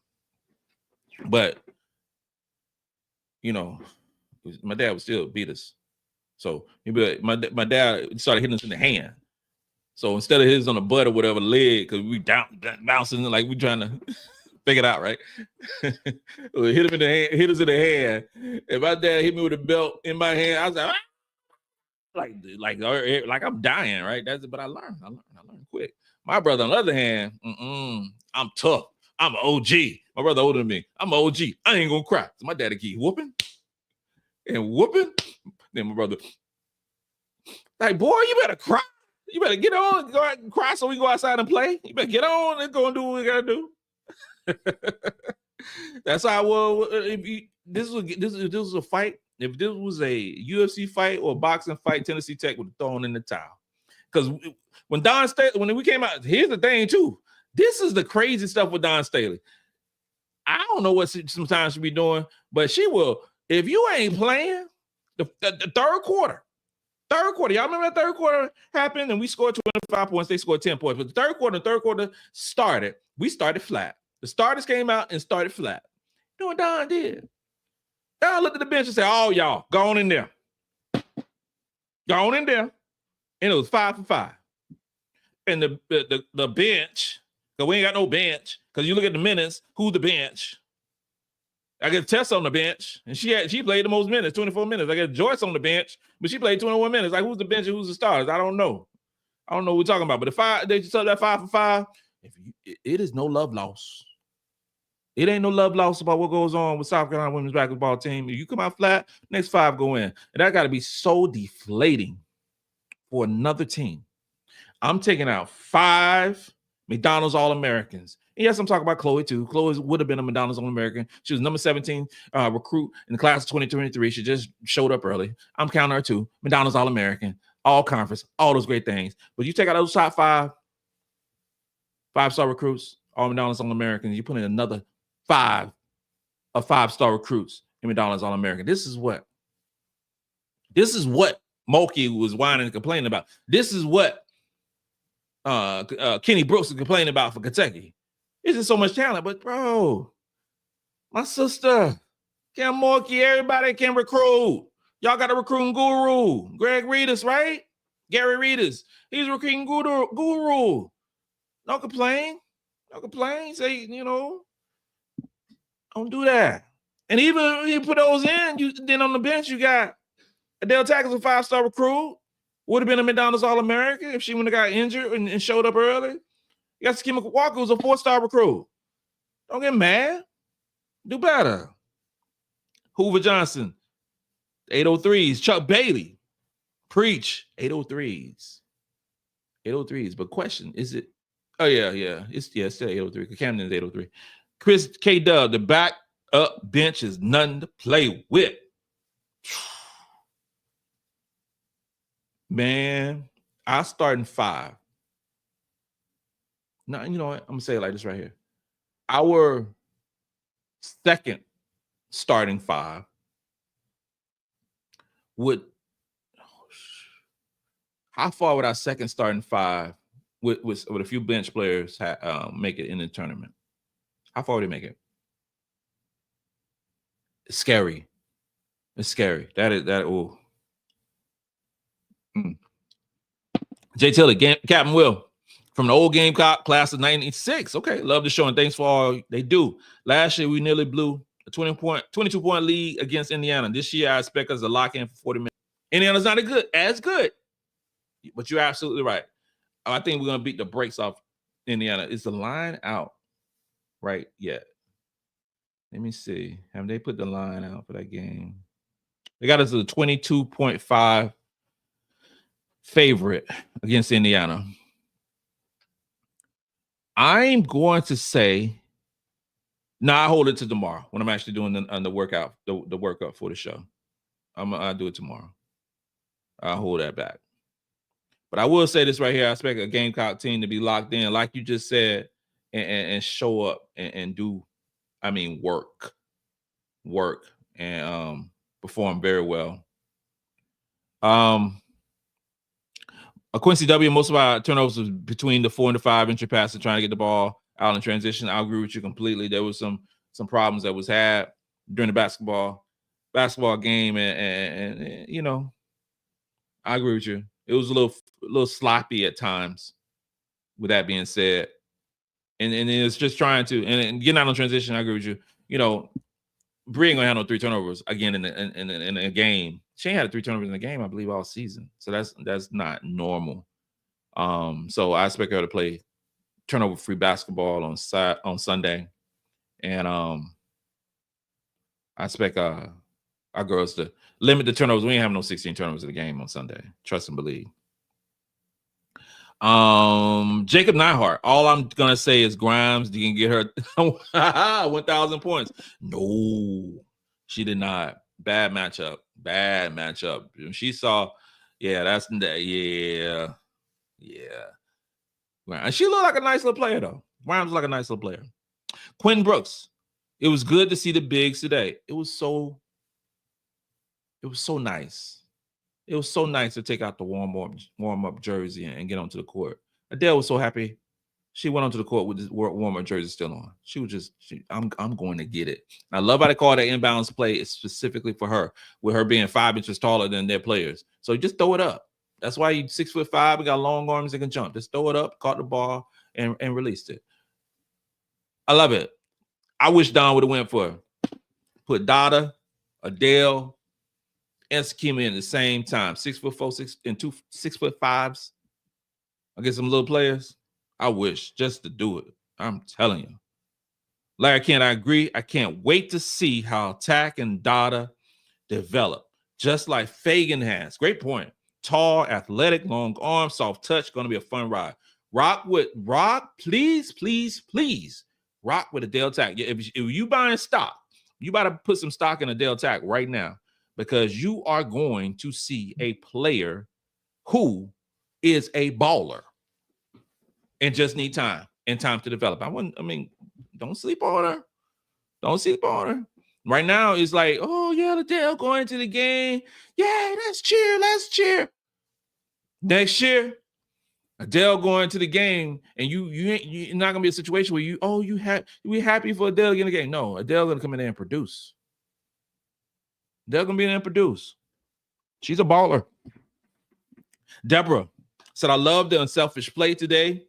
But, my dad would still beat us. So my dad started hitting us in the hand. So instead of his on the butt or whatever leg, because we bouncing like we trying to figure it out, right? Hit him in the hand, hit us in the hand. If my dad hit me with a belt in my hand, I was like I'm dying, right? But I learned quick. My brother, on the other hand, I'm tough. I'm an OG. My brother older than me. I'm an OG. I ain't gonna cry. So my daddy keep whooping and whooping. Then my brother, like, boy, you better cry. You better get on, go out and cry so we go outside and play. You better get on and go and do what we gotta do. That's how this was a fight. If this was a UFC fight or a boxing fight, Tennessee Tech would have thrown in the towel. Because when Dawn Staley, when we came out, here's the thing too. This is the crazy stuff with Dawn Staley. I don't know what sometimes she be doing, but she will. If you ain't playing the third quarter. Y'all remember that third quarter happened and we scored 25 points. They scored 10 points. But the third quarter started. We started flat. The starters came out and started flat. You know what Don did? Don looked at the bench and said, "Oh, y'all, go on in there. Go on in there." And it was 5 for 5. And the bench, because we ain't got no bench, because you look at the minutes, who's the bench? I got Tessa on the bench, and she played the most minutes, 24 minutes. I got Joyce on the bench, but she played 21 minutes. Like, who's the bench and who's the starters? I don't know. I don't know what we're talking about. But they saw that 5 for 5. It is no love loss. It ain't no love loss about what goes on with South Carolina women's basketball team. If you come out flat, next 5 go in. And that got to be so deflating for another team. I'm taking out 5 McDonald's All-Americans. And yes, I'm talking about Chloe too. Chloe would have been a McDonald's All-American. She was number 17 recruit in the class of 2023. She just showed up early. I'm counting her too. McDonald's All-American, all conference, all those great things. But you take out those top 5-star recruits, all McDonald's All-Americans, you put in another 5 of 5-star recruits in McDonald's All-American. This is what Mulkey was whining and complaining about. This is what Kenny Brooks is complaining about for Kentucky. It's just so much talent. But, bro, my sister, Cam Morkey, everybody can recruit. Y'all got a recruiting guru. Greg Reedus, right? Gary Reedus. He's a recruiting guru. Don't complain. Don't complain. Say, don't do that. And even if you put those in, then on the bench, you got Adele Tac is a 5-star recruit. Would have been a McDonald's All-American if she wouldn't have got injured and showed up early. You got Skimmy Walker, who's a 4-star recruit. Don't get mad. Do better. Hoover Johnson, 803s. Chuck Bailey, preach, 803s. 803s. But question, is it? Oh, yeah. It's still 803. Camden's 803. Chris K. Dub, the back up bench is nothing to play with. Man, I start in 5. Now, you know what? I'm going to say it like this right here. Our second starting 5 would, how far would our second starting 5 with a few bench players make it in the tournament? How far would they make it? It's scary. It's scary. Oh. Jay Tilley, Captain Will, from the old Gamecock class of 96. Okay, love the show and thanks for all they do. Last year, we nearly blew a 22-point lead against Indiana. This year, I expect us to lock in for 40 minutes. Indiana's not as good, but you're absolutely right. I think we're going to beat the brakes off Indiana. Is the line out right yet? Let me see. Have they put the line out for that game? They got us a 22.5 favorite against Indiana. I'm going to say, I hold it to tomorrow when I'm actually doing the workout, the workout for the show. I'll do it tomorrow. I'll hold that back. But I will say this right here. I expect a Gamecock team to be locked in, like you just said, and show up and do, work and perform very well. Quincy W, most of our turnovers was between the 4 and the 5 entry passes, trying to get the ball out in transition. I agree with you completely. There was some problems that was had during the basketball game, and I agree with you. It was a little sloppy at times. With that being said, and it's just trying to and getting out on transition. I agree with you. Bree ain't gonna have no 3 turnovers again in a game. She ain't had 3 turnovers in the game, I believe, all season. So that's not normal. So I expect her to play turnover-free basketball on Sunday, and I expect our girls to limit the turnovers. We ain't have no 16 turnovers in the game on Sunday. Trust and believe. Jacob Nyhart. All I'm gonna say is Grimes, you can get her 1,000 points. No, she did not. Bad matchup. She saw, that's that. Yeah. And she looked like a nice little player though. Grimes like a nice little player. Quinn Brooks. It was good to see the bigs today. It was so nice. It was so nice to take out the warm-up jersey and get onto the court. Adele was so happy. She went onto the court with the warm-up jersey still on. She was just, I'm going to get it. I love how they call that inbounds play specifically for her, with her being 5 inches taller than their players. So just throw it up. That's why you 6'5", and got long arms and can jump. Just throw it up, caught the ball, and released it. I love it. I wish Dawn would have went for it. Put Dauda, Adele, and Sakima in the same time. 6'4", and 2 6'5" against some little players. I wish, just to do it. I'm telling you. Larry Kent, I agree. I can't wait to see how Tac and Dauda develop, just like Feagin has. Great point. Tall, athletic, long arms, soft touch. Going to be a fun ride. Rock, please. Rock with Adele Tac. If you buying stock, you got to put some stock in Adele Tac right now, because you are going to see a player who is a baller and just need time to develop. Don't sleep on her. Don't sleep on her. Right now, it's like, oh, yeah, Adele going into the game. Yeah, let's cheer. Next year, Adele going to the game, and you're not gonna be a situation where we happy for Adele getting the game. No, Adele gonna come in there and produce. Adele gonna be in there and produce. She's a baller. Deborah said, I love the unselfish play today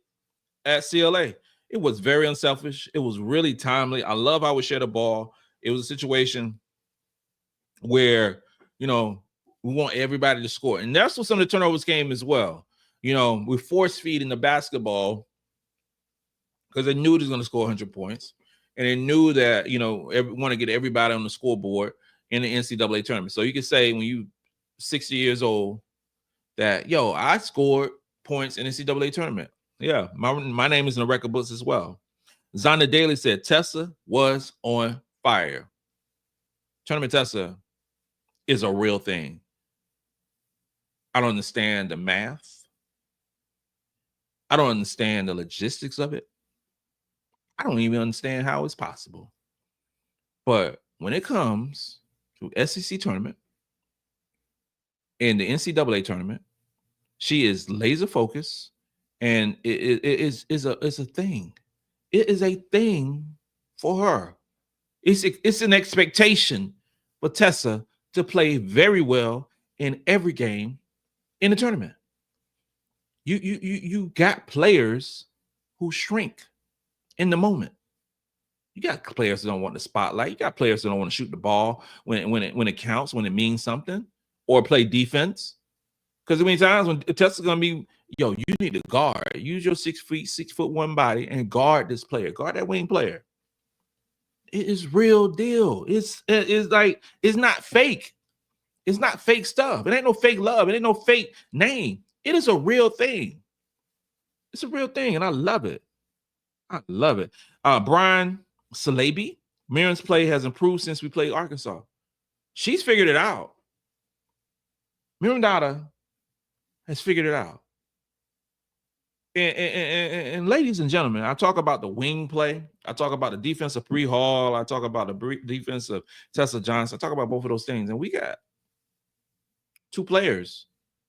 at CLA. It was very unselfish. It was really timely. I love how we shared the ball. It was a situation where, we want everybody to score. And that's what some of the turnovers came as well. We force feeding the basketball because they knew they was going to score 100 points. And they knew that, want to get everybody on the scoreboard in the NCAA tournament. So you can say when you 60 years old that, I scored points in the NCAA tournament. Yeah, my name is in the record books as well. Zonda Daly said Tessa was on fire. Tournament Tessa is a real thing. I don't understand the math. I don't understand the logistics of it. I don't even understand how it's possible. But when it comes to SEC tournament and the NCAA tournament, she is laser focused. And it is a thing. It is a thing for her. It's an expectation for Tessa to play very well in every game in the tournament. You got players who shrink in the moment. You got players that don't want the spotlight. You got players that don't want to shoot the ball when it counts, when it means something, or play defense. Because many times when Tessa's gonna be, you need to guard. Use your 6'1" body and guard this player. Guard that wing player. It is real deal. It's like, it's not fake. It's not fake stuff. It ain't no fake love. It ain't no fake name. It is a real thing. It's a real thing, and I love it. I love it. Brian Salabi, Maryam's play has improved since we played Arkansas. She's figured it out. Maryam Dauda has figured it out. And ladies and gentlemen, I talk about the wing play. I talk about the defense of Bree Hall. I talk about the defense of Tessa Johnson. I talk about both of those things. And we got two players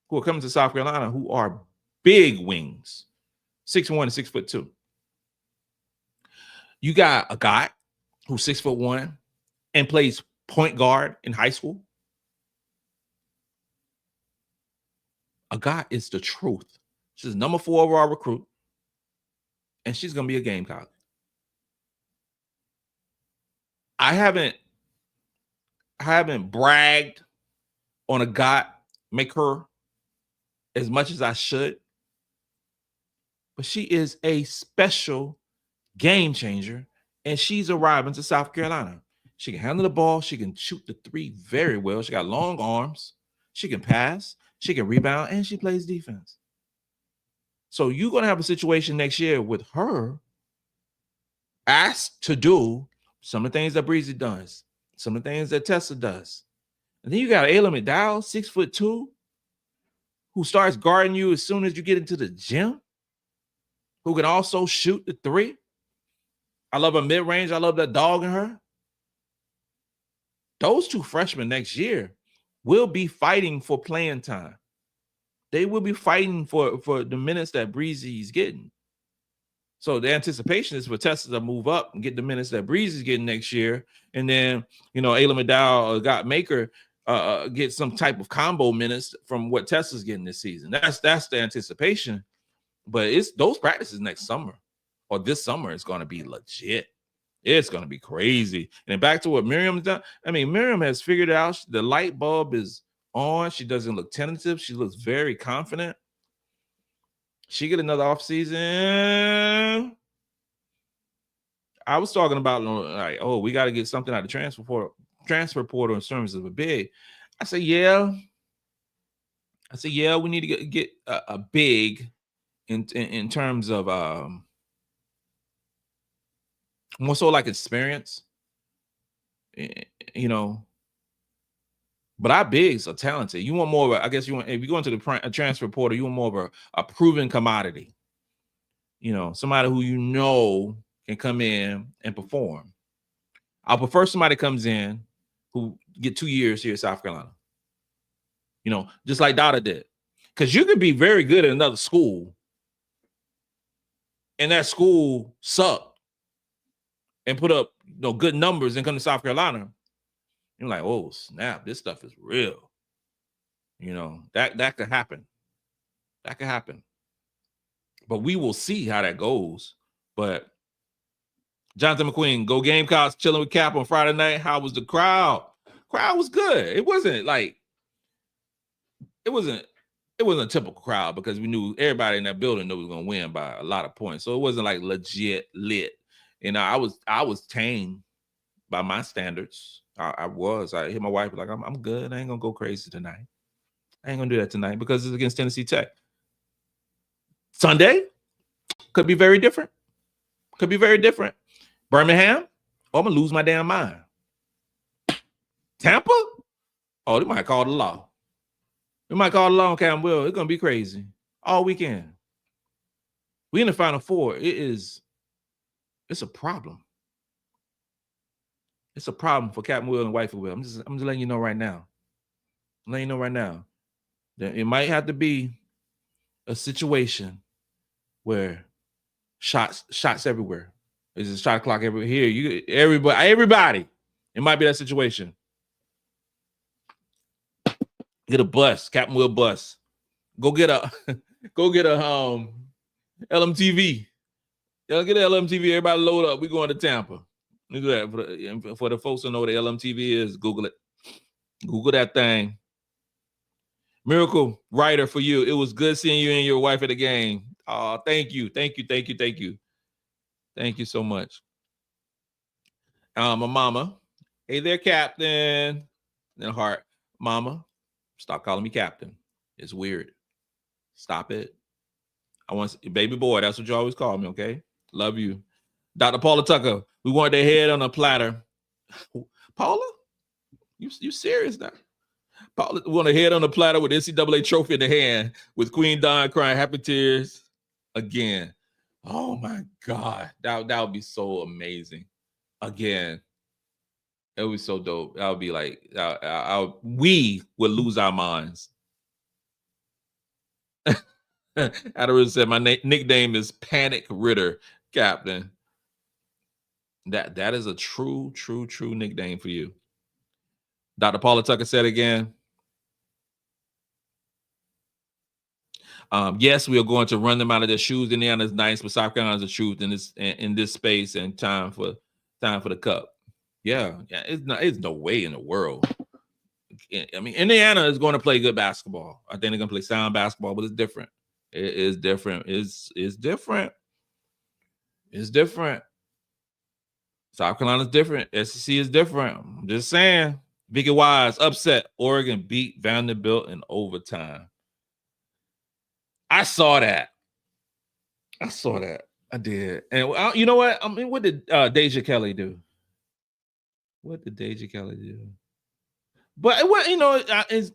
who are coming to South Carolina who are big wings, 6'1" and 6'2". You got a guy who's 6'1" and plays point guard in high school. A guy is the truth. She's number 4 overall recruit, and she's going to be a Gamecock. I haven't bragged on a guy make her as much as I should, but she is a special game changer, and she's arriving to South Carolina. She can handle the ball. She can shoot the three very well. She got long arms. She can pass. She can rebound, and she plays defense. So you're going to have a situation next year with her asked to do some of the things that Breezy does, some of the things that Tessa does. And then you got Adhel McDaniel, 6'2", who starts guarding you as soon as you get into the gym, who can also shoot the three. I love her mid-range. I love that dog in her. Those two freshmen next year will be fighting for playing time. They will be fighting for the minutes that Breezy's getting. So the anticipation is for Tessa to move up and get the minutes that Breezy's getting next year. And then, Adhel McDaniel get some type of combo minutes from what Tessa's getting this season. That's the anticipation. But it's those practices next summer or this summer is going to be legit. It's going to be crazy. And then back to what Maryam's done. I mean, Maryam has figured out the light bulb is on. She doesn't look tentative. She looks very confident. She get another offseason. I was talking about like, we got to get something out of transfer portal in terms of a big. I say, yeah. We need to get a big in terms of more so like experience, But our bigs are talented. You want more of I guess you want, if you go into the transfer portal, you want more of a proven commodity. Somebody who can come in and perform. I'll prefer somebody comes in who get 2 years here at South Carolina. Just like Dauda did. Because you could be very good at another school and that school sucked and put up good numbers and come to South Carolina, you're like, oh snap, this stuff is real. That could happen. That could happen. But we will see how that goes. But Jonathan McQueen, go Gamecocks, chilling with Cap on Friday night. How was the crowd? Crowd was good. It wasn't a typical crowd because we knew everybody in that building knew we was gonna win by a lot of points. So it wasn't like legit lit. I was tamed by my standards. I hit my wife like, I'm good. I ain't gonna go crazy tonight. I ain't gonna do that tonight because it's against Tennessee Tech. Sunday could be very different. Birmingham, I'm gonna lose my damn mind. Tampa, they might call the law. We might call the law on Campbell. It's gonna be crazy all weekend. We in the Final Four. It's a problem. It's a problem for Captain Will and Wifey Will. I'm just letting you know right now. That it might have to be a situation where shots everywhere. There's a shot clock everywhere. Here, everybody. It might be that situation. Get a bus, Captain Will bus. Go get a LMTV. Y'all get an LMTV. Everybody load up. We going to Tampa. We do that for the folks who know what the LMTV is. Google it. Google that thing. Miracle writer for you. It was good seeing you and your wife at the game. Oh, thank you. Thank you so much. My mama. Hey there, Captain. Then heart. Mama, stop calling me Captain. It's weird. Stop it. I want baby boy. That's what you always call me, okay? Love you. Dr. Paula Tucker. We want their head on a platter. Paula? You serious now? Paula, we want a head on a platter with NCAA trophy in the hand with Queen Dawn crying happy tears again. Oh my God. That would be so amazing. Again. It would be so dope. That would be like, we would lose our minds. Adderall said, my nickname is Panic Ritter, Captain. That is a true nickname for you. Dr. Paula Tucker said again, yes, we are going to run them out of their shoes. Indiana's nice, but South Carolina's the truth in this space and time for the cup. Yeah, it's no way in the world. I mean, Indiana is going to play good basketball. I think they're going to play sound basketball, but it's different. It is different. It's different. It's different. South Carolina's different. SEC is different. I'm just saying. Vicky Wise upset. Oregon beat Vanderbilt in overtime. I saw that. I did. And you know what? I mean, what did Deja Kelly do? What did Deja Kelly do? But is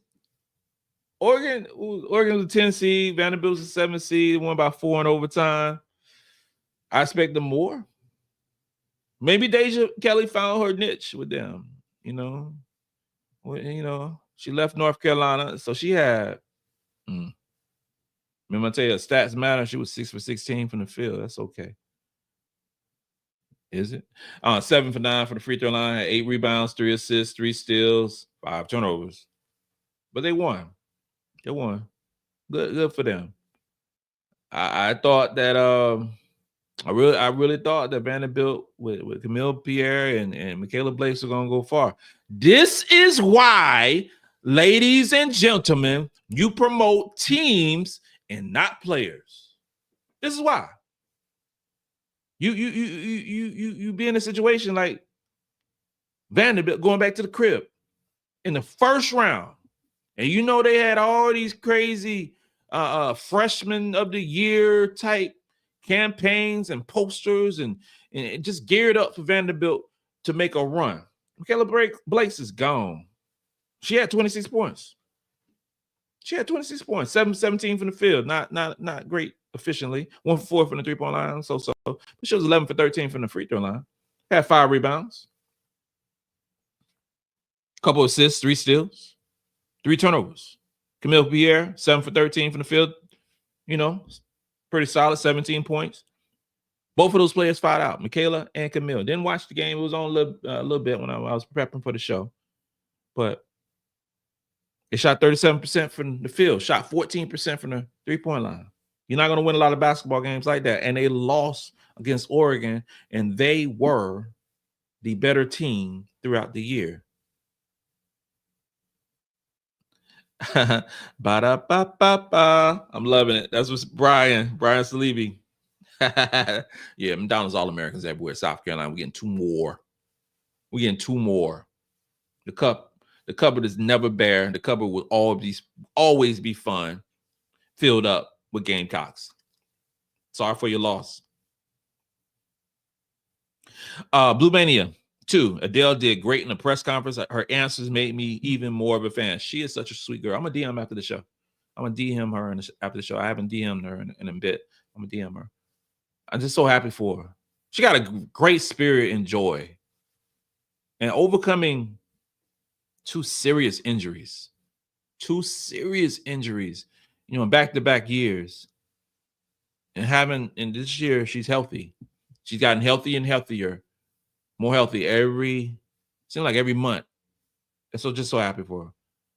Oregon was a 10 seed, Vanderbilt was a 7 seed, won by 4 in overtime. I expect them more. Maybe Deja Kelly found her niche with them. She left North Carolina, so she had. Remember, I tell you, stats matter. She was 6 for 16 from the field. That's okay. Is it? 7 for 9 for the free throw line, had 8 rebounds, 3 assists, 3 steals, 5 turnovers. But they won. Good for them. I thought that I really thought that Vanderbilt with Camille Pierre and Michaela Blakes are gonna go far. This is why, ladies and gentlemen, you promote teams and not players. This is why. You be in a situation like Vanderbilt going back to the crib in the first round, and they had all these crazy freshman of the year type campaigns and posters and just geared up for Vanderbilt to make a run. Michaela Blakes is gone. She had 26 points. 7-17 from the field. Not great efficiently. 1 for 4 from the 3-point line. So. But she was 11 for 13 from the free throw line. Had 5 rebounds. Couple assists, 3 steals, 3 turnovers. Camille Pierre, 7 for 13 from the field. Pretty solid, 17 points. Both of those players fired out, Michaela and Camille. Didn't watch the game. It was on a little bit when I was prepping for the show. But they shot 37% from the field, shot 14% from the three-point line. You're not going to win a lot of basketball games like that. And they lost against Oregon, and they were the better team throughout the year. Ba-da-ba-ba-ba. I'm loving it. That's what's Brian Salibi. Yeah, McDonald's All-Americans everywhere. South Carolina, we're getting two more. The cupboard is never bare. The cupboard will always be fun, filled up with Gamecocks. Sorry for your loss. Blue Mania 2. Adele did great in the press conference. Her answers made me even more of a fan. She is such a sweet girl. I'm going to DM after the show. I'm going to DM her after the show. I haven't DM'd her in a bit. I'm going to DM her. I'm just so happy for her. She got a great spirit and joy. And overcoming two serious injuries, in back-to-back years. And this year, she's healthy. She's gotten healthy and healthier, more healthy every month. And so just so happy for her.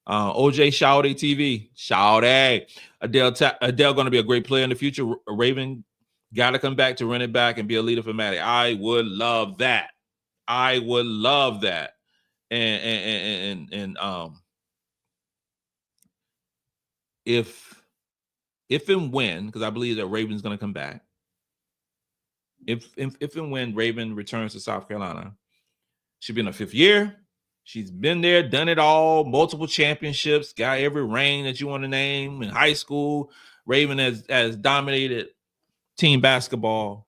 OJ Shawty TV. Shawty. Adele going to be a great player in the future. Raven got to come back to run it back and be a leader for Maddy. I would love that. And if and when, because I believe that Raven's going to come back, if and when Raven returns to South Carolina, she'll be in her 5th year. She's been there, done it all, multiple championships, got every ring that you want to name. In high school, Raven has dominated team basketball,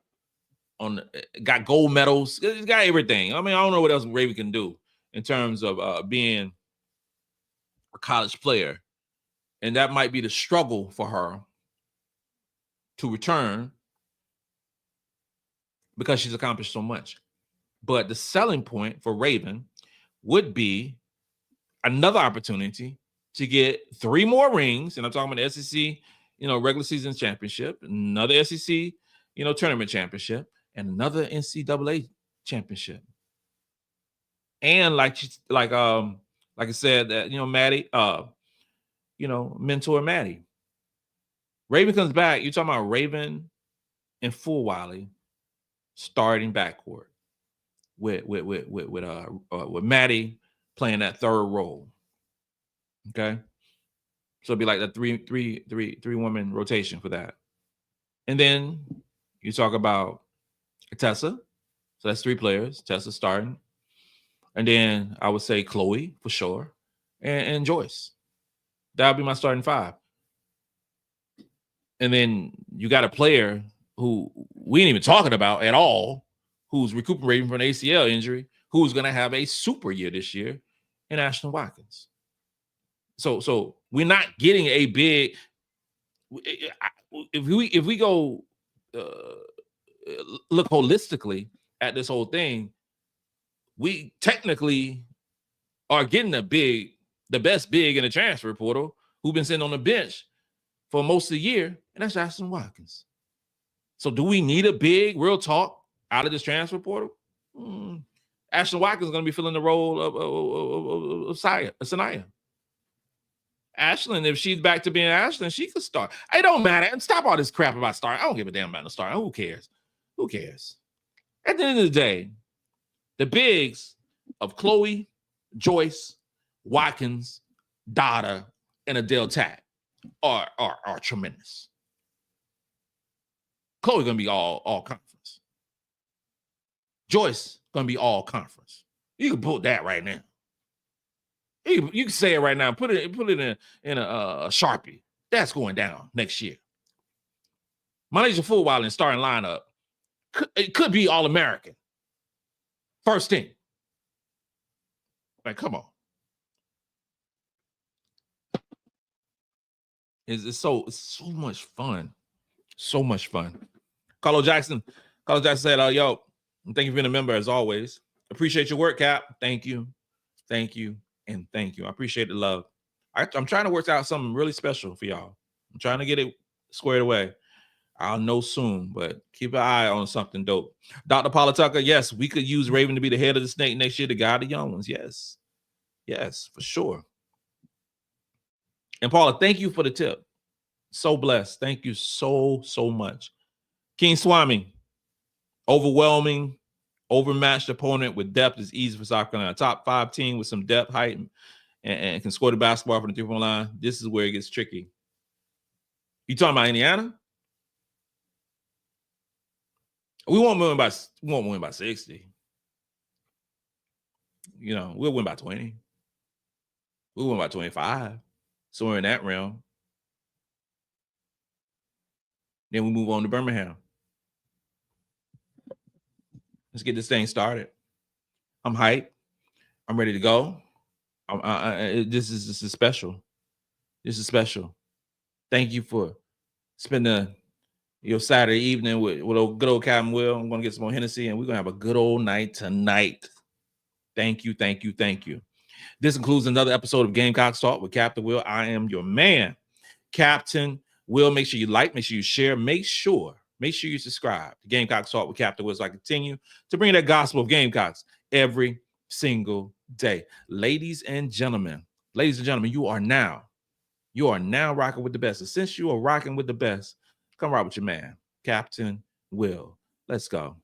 got gold medals, got everything. I mean, I don't know what else Raven can do in terms of being a college player. And that might be the struggle for her to return because she's accomplished so much. But the selling point for Raven would be another opportunity to get 3 more rings. And I'm talking about the SEC, regular season championship, another SEC, tournament championship, and another NCAA championship. And like I said, that Maddy, mentor Maddy. Raven comes back. You're talking about Raven and Fulwiley starting backcourt with Maddy playing that 3rd role. Okay, so it'd be like the three woman rotation for that. And then you talk about Tessa, so that's 3 players. Tessa starting, and then I would say Chloe for sure, and Joyce. That would be my starting 5. And then you got a player who we ain't even talking about at all, who's recuperating from an ACL injury, who's going to have a super year this year, in Ashlyn Watkins. So we're not getting a big. If we go look holistically at this whole thing, we technically are getting the best big in the transfer portal, who've been sitting on the bench for most of the year, and that's Ashlyn Watkins. So do we need a big, real talk, out of this transfer portal? Ashlyn Watkins is going to be filling the role of Sania. Ashlyn, if she's back to being Ashlyn, she could start. It don't matter. And stop all this crap about starting. I don't give a damn about the starting. Who cares? At the end of the day, the bigs of Chloe, Joyce, Watkins, Dauda, and Adele Tac are tremendous. Chloe gonna be all conference. Joyce gonna be all conference. You can put that right now. You can say it right now. Put it in a Sharpie. That's going down next year. MiLaysia Fulwiley in starting lineup. It could be All-American. First team. Like, come on. It's so much fun. So much fun. Carlo Jackson said, yo, thank you for being a member as always. Appreciate your work, Cap. Thank you. And thank you. I appreciate the love. I'm trying to work out something really special for y'all. I'm trying to get it squared away. I'll know soon, but keep an eye on something dope. Dr. Paula Tucker, yes, we could use Raven to be the head of the snake next year to guide the young ones. Yes. Yes, for sure. And Paula, thank you for the tip. So blessed. Thank you so much. King Swami, overwhelming, overmatched opponent with depth is easy for South Carolina. Top 5 team with some depth, height, and can score the basketball from the 3-point line. This is where it gets tricky. You talking about Indiana? We won't win by 60. You know, we'll win by 20. We'll win by 25. So we're in that realm. Then we move on to Birmingham. Let's get this thing started. I'm hyped. I'm ready to go. This is special. This is special. Thank you for spending your Saturday evening with good old Captain Will. I'm going to get some more Hennessy, and we're going to have a good old night tonight. Thank you. This concludes another episode of Gamecocks Talk with Captain Will. I am your man, Captain Will. Make sure you like, make sure you share, make sure you subscribe to Gamecocks Talk with Captain Will so I continue to bring that gospel of Gamecocks every single day. Ladies and gentlemen, you are now rocking with the best. And since you are rocking with the best, come rock with your man, Captain Will. Let's go.